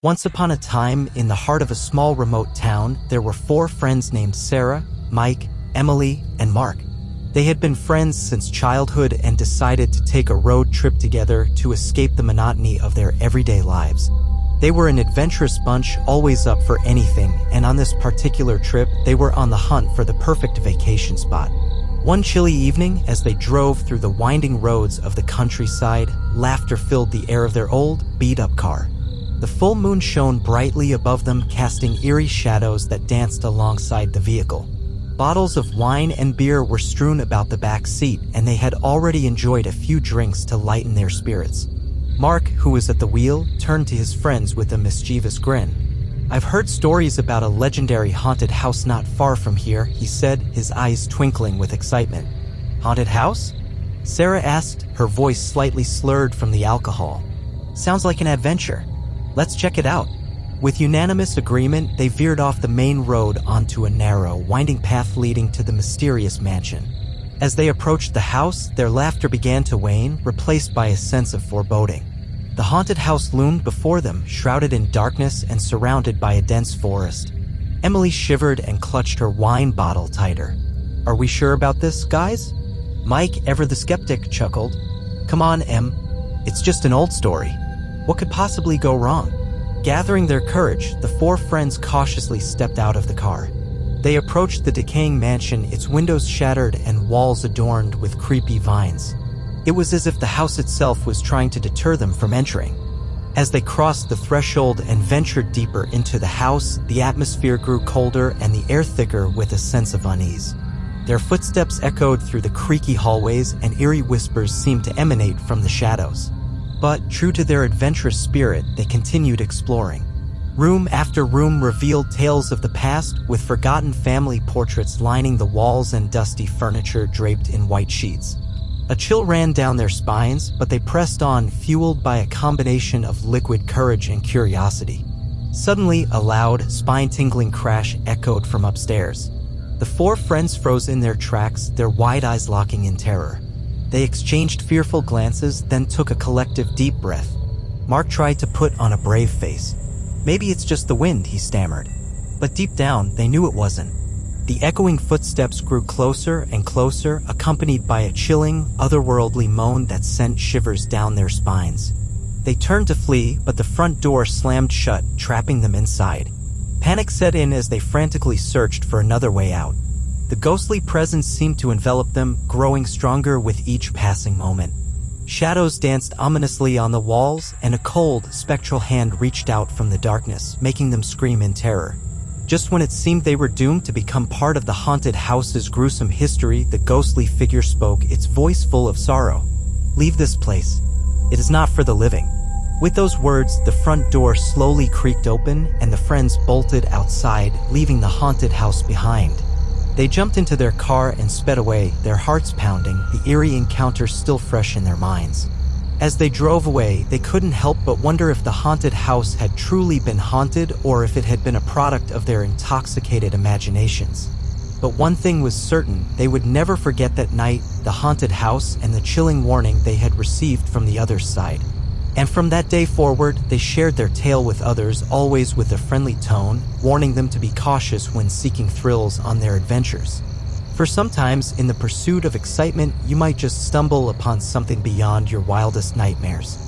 Once upon a time, in the heart of a small remote town, there were 4 friends named Sarah, Mike, Emily, and Mark. They had been friends since childhood and decided to take a road trip together to escape the monotony of their everyday lives. They were an adventurous bunch, always up for anything, and on this particular trip, they were on the hunt for the perfect vacation spot. One chilly evening, as they drove through the winding roads of the countryside, laughter filled the air of their old, beat-up car. The full moon shone brightly above them, casting eerie shadows that danced alongside the vehicle. Bottles of wine and beer were strewn about the back seat, and they had already enjoyed a few drinks to lighten their spirits. Mark, who was at the wheel, turned to his friends with a mischievous grin. "I've heard stories about a legendary haunted house not far from here," he said, his eyes twinkling with excitement. "Haunted house?" Sarah asked, her voice slightly slurred from the alcohol. "Sounds like an adventure. Let's check it out." With unanimous agreement, they veered off the main road onto a narrow, winding path leading to the mysterious mansion. As they approached the house, their laughter began to wane, replaced by a sense of foreboding. The haunted house loomed before them, shrouded in darkness and surrounded by a dense forest. Emily shivered and clutched her wine bottle tighter. "Are we sure about this, guys?" Mike, ever the skeptic, chuckled. "Come on, Em. It's just an old story. What could possibly go wrong?" Gathering their courage, the 4 friends cautiously stepped out of the car. They approached the decaying mansion, its windows shattered and walls adorned with creepy vines. It was as if the house itself was trying to deter them from entering. As they crossed the threshold and ventured deeper into the house, the atmosphere grew colder and the air thicker with a sense of unease. Their footsteps echoed through the creaky hallways, and eerie whispers seemed to emanate from the shadows. But, true to their adventurous spirit, they continued exploring. Room after room revealed tales of the past, with forgotten family portraits lining the walls and dusty furniture draped in white sheets. A chill ran down their spines, but they pressed on, fueled by a combination of liquid courage and curiosity. Suddenly, a loud, spine-tingling crash echoed from upstairs. The 4 friends froze in their tracks, their wide eyes locking in terror. They exchanged fearful glances, then took a collective deep breath. Mark tried to put on a brave face. "Maybe it's just the wind," he stammered. But deep down, they knew it wasn't. The echoing footsteps grew closer and closer, accompanied by a chilling, otherworldly moan that sent shivers down their spines. They turned to flee, but the front door slammed shut, trapping them inside. Panic set in as they frantically searched for another way out. The ghostly presence seemed to envelop them, growing stronger with each passing moment. Shadows danced ominously on the walls, and a cold, spectral hand reached out from the darkness, making them scream in terror. Just when it seemed they were doomed to become part of the haunted house's gruesome history, the ghostly figure spoke, its voice full of sorrow. "Leave this place. It is not for the living." With those words, the front door slowly creaked open, and the friends bolted outside, leaving the haunted house behind. They jumped into their car and sped away, their hearts pounding, the eerie encounter still fresh in their minds. As they drove away, they couldn't help but wonder if the haunted house had truly been haunted or if it had been a product of their intoxicated imaginations. But one thing was certain, they would never forget that night, the haunted house, and the chilling warning they had received from the other side. And from that day forward, they shared their tale with others, always with a friendly tone, warning them to be cautious when seeking thrills on their adventures. For sometimes, in the pursuit of excitement, you might just stumble upon something beyond your wildest nightmares.